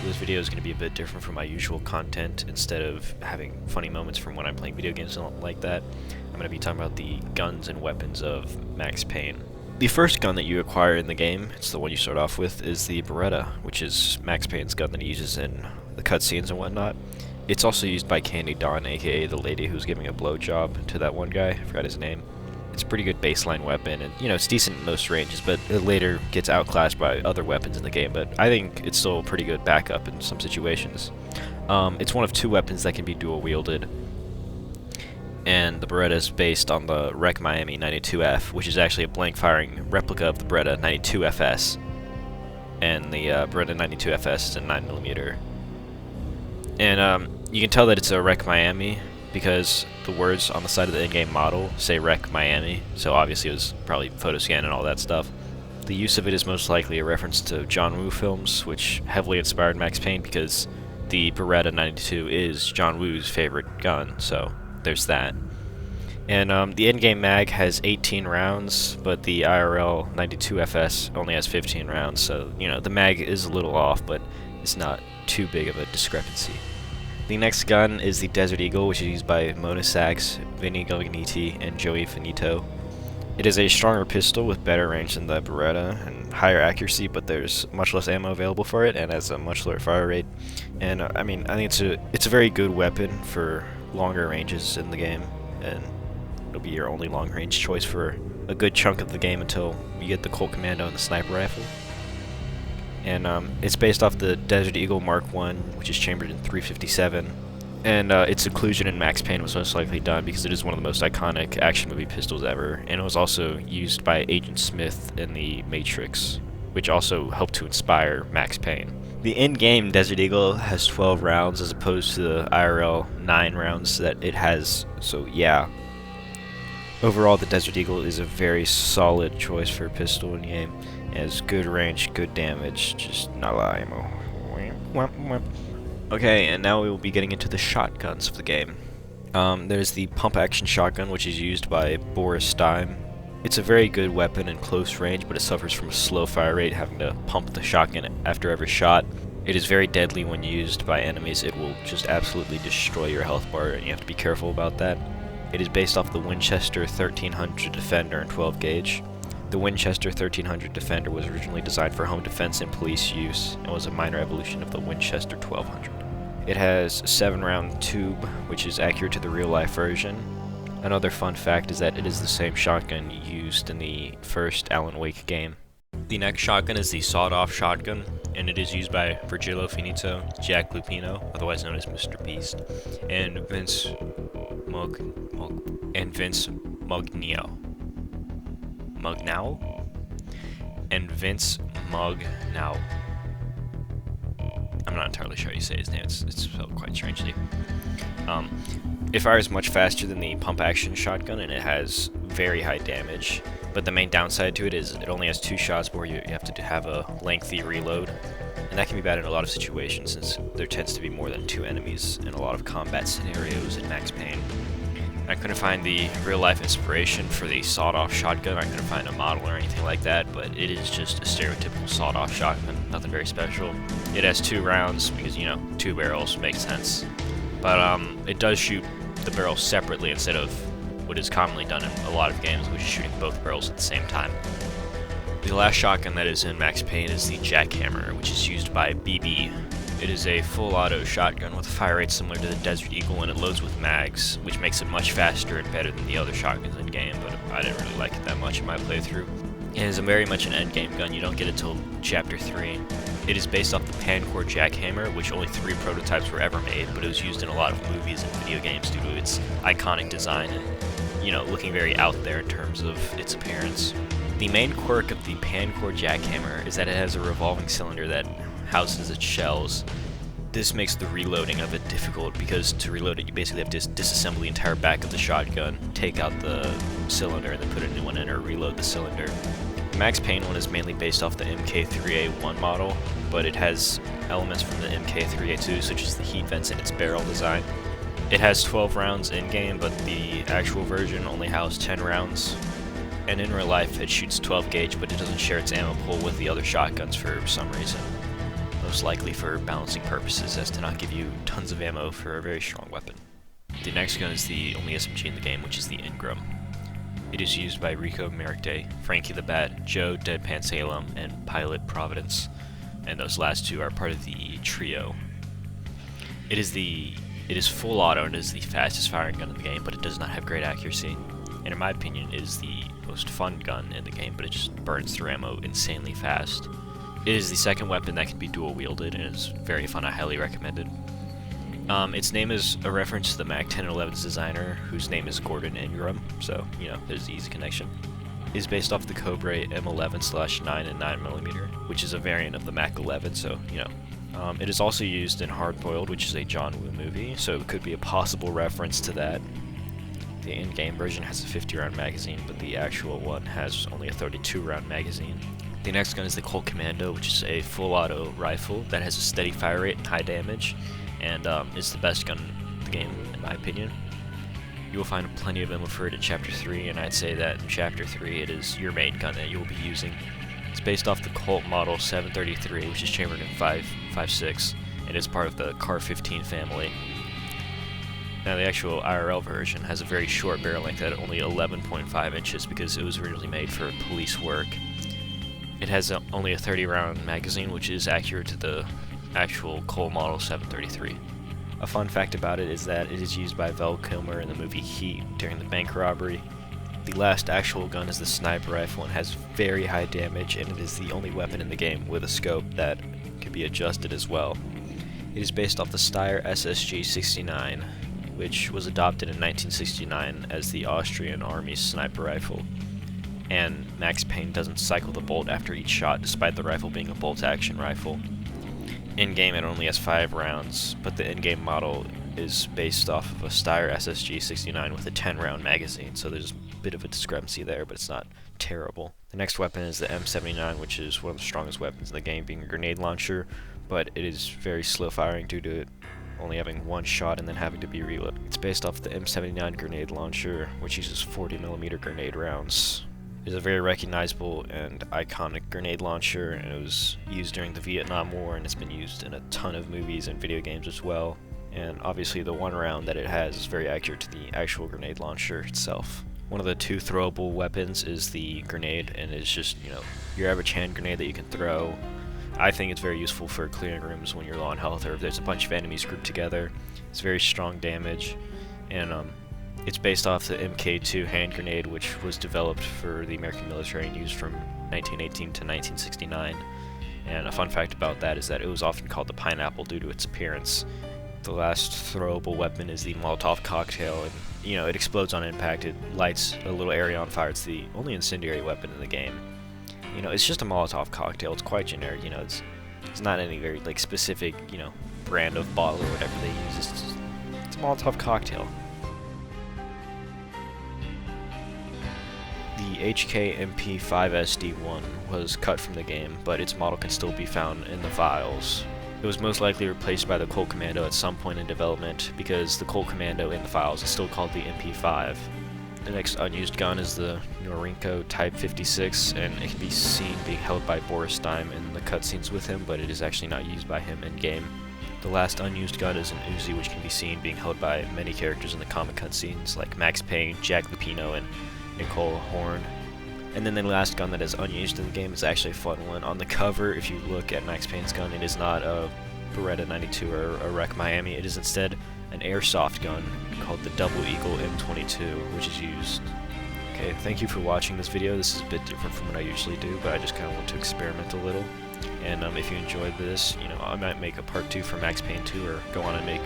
this video is going to be a bit different from my usual content. Instead of having funny moments from when I'm playing video games and like that, I'm going to be talking about the guns and weapons of Max Payne. The first gun that you acquire in the game, it's the one you start off with, is the Beretta, which is Max Payne's gun that he uses in the cutscenes and whatnot. It's also used by Candy Dawn, aka the lady who's giving a blowjob to that one guy, I forgot his name. It's a pretty good baseline weapon, and it's decent in most ranges, but it later gets outclassed by other weapons in the game, but I think it's still a pretty good backup in some situations. It's one of two weapons that can be dual wielded, and the Beretta is based on the Rec Miami 92F, which is actually a blank firing replica of the Beretta 92FS, and the Beretta 92FS is a 9mm. And you can tell that it's a Rec Miami because the words on the side of the in-game model say Rec Miami, so obviously it was probably photo scan and all that stuff. The use of it is most likely a reference to John Woo films, which heavily inspired Max Payne because the Beretta 92 is John Woo's favorite gun, so there's that. And the in-game mag has 18 rounds, but the IRL 92FS only has 15 rounds, so the mag is a little off, but it's not too big of a discrepancy. The next gun is the Desert Eagle, which is used by Mona Sachs, Vinny Gognitti, and Joey Finito. It is a stronger pistol with better range than the Beretta and higher accuracy, but there's much less ammo available for it and has a much lower fire rate. And I think it's a very good weapon for longer ranges in the game, and it'll be your only long range choice for a good chunk of the game until you get the Colt Commando and the sniper rifle. And it's based off the Desert Eagle Mark I, which is chambered in .357. And its inclusion in Max Payne was most likely done because it is one of the most iconic action movie pistols ever, and it was also used by Agent Smith in The Matrix, which also helped to inspire Max Payne. The in-game Desert Eagle has 12 rounds as opposed to the IRL 9 rounds that it has, so yeah. Overall, the Desert Eagle is a very solid choice for a pistol in the game. It has good range, good damage, just not a lot of ammo. Okay, and now we will be getting into the shotguns of the game. There's the pump-action shotgun, which is used by Boris Stein. It's a very good weapon in close range, but it suffers from a slow fire rate, having to pump the shotgun after every shot. It is very deadly when used by enemies. It will just absolutely destroy your health bar, and you have to be careful about that. It is based off the Winchester 1300 Defender in 12 gauge. The Winchester 1300 Defender was originally designed for home defense and police use, and was a minor evolution of the Winchester 1200. It has a 7-round tube, which is accurate to the real-life version. Another fun fact is that it is the same shotgun used in the first Alan Wake game. The next shotgun is the sawed-off shotgun, and it is used by Virgilio Finito, Jack Lupino, otherwise known as Mr. Beast, and Vince Mugnau. I'm not entirely sure how you say his name, it's spelled quite strangely. It fires much faster than the pump-action shotgun, and it has very high damage, but the main downside to it is it only has 2 shots where you have to have a lengthy reload, and that can be bad in a lot of situations since there tends to be more than 2 enemies in a lot of combat scenarios in Max Payne. I couldn't find the real-life inspiration for the sawed-off shotgun. I couldn't find a model or anything like that, but it is just a stereotypical sawed-off shotgun, nothing very special. It has 2 rounds because, 2 barrels makes sense. But it does shoot the barrels separately instead of what is commonly done in a lot of games, which is shooting both barrels at the same time. The last shotgun that is in Max Payne is the Jackhammer, which is used by BB. It is a full auto shotgun with a fire rate similar to the Desert Eagle, and it loads with mags, which makes it much faster and better than the other shotguns in game, but I didn't really like it that much in my playthrough. It is very much an endgame gun. You don't get it till Chapter 3. It is based off the Pancore Jackhammer, which only 3 prototypes were ever made, but it was used in a lot of movies and video games due to its iconic design and, looking very out there in terms of its appearance. The main quirk of the Pancore Jackhammer is that it has a revolving cylinder that houses its shells. This makes the reloading of it difficult because to reload it you basically have to disassemble the entire back of the shotgun, take out the cylinder, and then put a new one in or reload the cylinder. The Max Payne one is mainly based off the MK3A1 model, but it has elements from the MK3A2 such as the heat vents in its barrel design. It has 12 rounds in-game, but the actual version only housed 10 rounds. And in real life, it shoots 12 gauge, but it doesn't share its ammo pool with the other shotguns for some reason. most likely for balancing purposes as to not give you tons of ammo for a very strong weapon. The next gun is the only SMG in the game, which is the Ingram. It is used by Rico Muerte, Frankie the Bat, Joe Deadpan Salem, and Pilot Providence, and those last two are part of the trio. It is full auto and is the fastest firing gun in the game, but it does not have great accuracy. And in my opinion, it is the most fun gun in the game, but it just burns through ammo insanely fast. It is the second weapon that can be dual wielded and is very fun. I highly recommend it. Its name is a reference to the Mac 10 and 11's designer, whose name is Gordon Ingram, so, you know, there's the easy connection. It is based off the Cobra M11/9 and 9mm, which is a variant of the Mac 11, so, you know. It is also used in Hard Boiled, which is a John Woo movie, so it could be a possible reference to that. The in-game version has a 50-round magazine, but the actual one has only a 32-round magazine. The next gun is the Colt Commando, which is a full-auto rifle that has a steady fire rate and high damage, and it's the best gun in the game, in my opinion. You will find plenty of ammo for it in Chapter 3, and I'd say that in Chapter 3 it is your main gun that you will be using. It's based off the Colt Model 733, which is chambered in 5.56, and is part of the Car 15 family. Now the actual IRL version has a very short barrel length at only 11.5 inches because it was originally made for police work. It has only a 30-round magazine, which is accurate to the actual Colt Model 733. A fun fact about it is that it is used by Val Kilmer in the movie Heat during the bank robbery. The last actual gun is the sniper rifle and has very high damage, and it is the only weapon in the game with a scope that can be adjusted as well. It is based off the Steyr SSG-69, which was adopted in 1969 as the Austrian Army's sniper rifle. And Max Payne doesn't cycle the bolt after each shot, despite the rifle being a bolt-action rifle. In-game it only has 5 rounds, but the in-game model is based off of a Steyr SSG-69 with a 10-round magazine, so there's a bit of a discrepancy there, but it's not terrible. The next weapon is the M79, which is one of the strongest weapons in the game, being a grenade launcher, but it is very slow firing due to it only having one shot and then having to be reloaded. It's based off the M79 grenade launcher, which uses 40mm grenade rounds. It is a very recognizable and iconic grenade launcher, and it was used during the Vietnam War, and it's been used in a ton of movies and video games as well. And obviously the one round that it has is very accurate to the actual grenade launcher itself. One of the 2 throwable weapons is the grenade, and it's just, you know, your average hand grenade that you can throw. I think it's very useful for clearing rooms when you're low on health or if there's a bunch of enemies grouped together. It's very strong damage, and it's based off the MK2 hand grenade, which was developed for the American military and used from 1918 to 1969. And a fun fact about that is that it was often called the pineapple due to its appearance. The last throwable weapon is the Molotov cocktail, and you know, it explodes on impact, it lights a little area on fire. It's the only incendiary weapon in the game. You know, it's just a Molotov cocktail, it's quite generic, you know, it's not any very, like, specific, you know, brand of bottle or whatever they use, it's a Molotov cocktail. The HK MP5SD1 was cut from the game, but its model can still be found in the files. It was most likely replaced by the Colt Commando at some point in development, because the Colt Commando in the files is still called the MP5. The next unused gun is the Norinco Type 56, and it can be seen being held by Boris Dime in the cutscenes with him, but it is actually not used by him in-game. The last unused gun is an Uzi, which can be seen being held by many characters in the comic cutscenes, like Max Payne, Jack Lupino, and Nicole Horn. And then the last gun that is unused in the game is actually a fun one. On the cover, if you look at Max Payne's gun, it is not a Beretta 92 or a Wreck Miami. It is instead an airsoft gun called the Double Eagle M22, which is used. Okay, thank you for watching this video. This is a bit different from what I usually do, but I just kind of want to experiment a little. And if you enjoyed this, you know, I might make a part 2 for Max Payne 2, or go on and make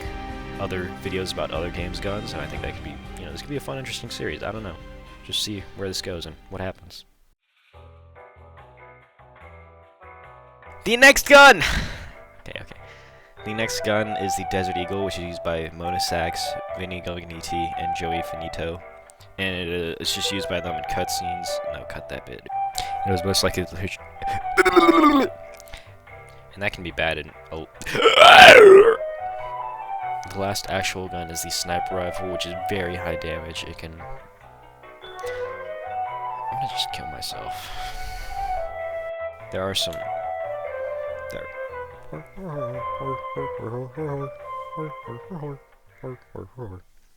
other videos about other games' guns, and I think that could be, you know, this could be a fun, interesting series. I don't know. Just see where this goes and what happens. The next gun! Okay. The next gun is the Desert Eagle, which is used by Mona Sachs, Vinny Gognitti, and Joey Finito. And it's just used by them in cutscenes. No, cut that bit. It was most likely... And that can be bad in... Oh. The last actual gun is the sniper rifle, which is very high damage. It can... I'm gonna just kill myself. There are some...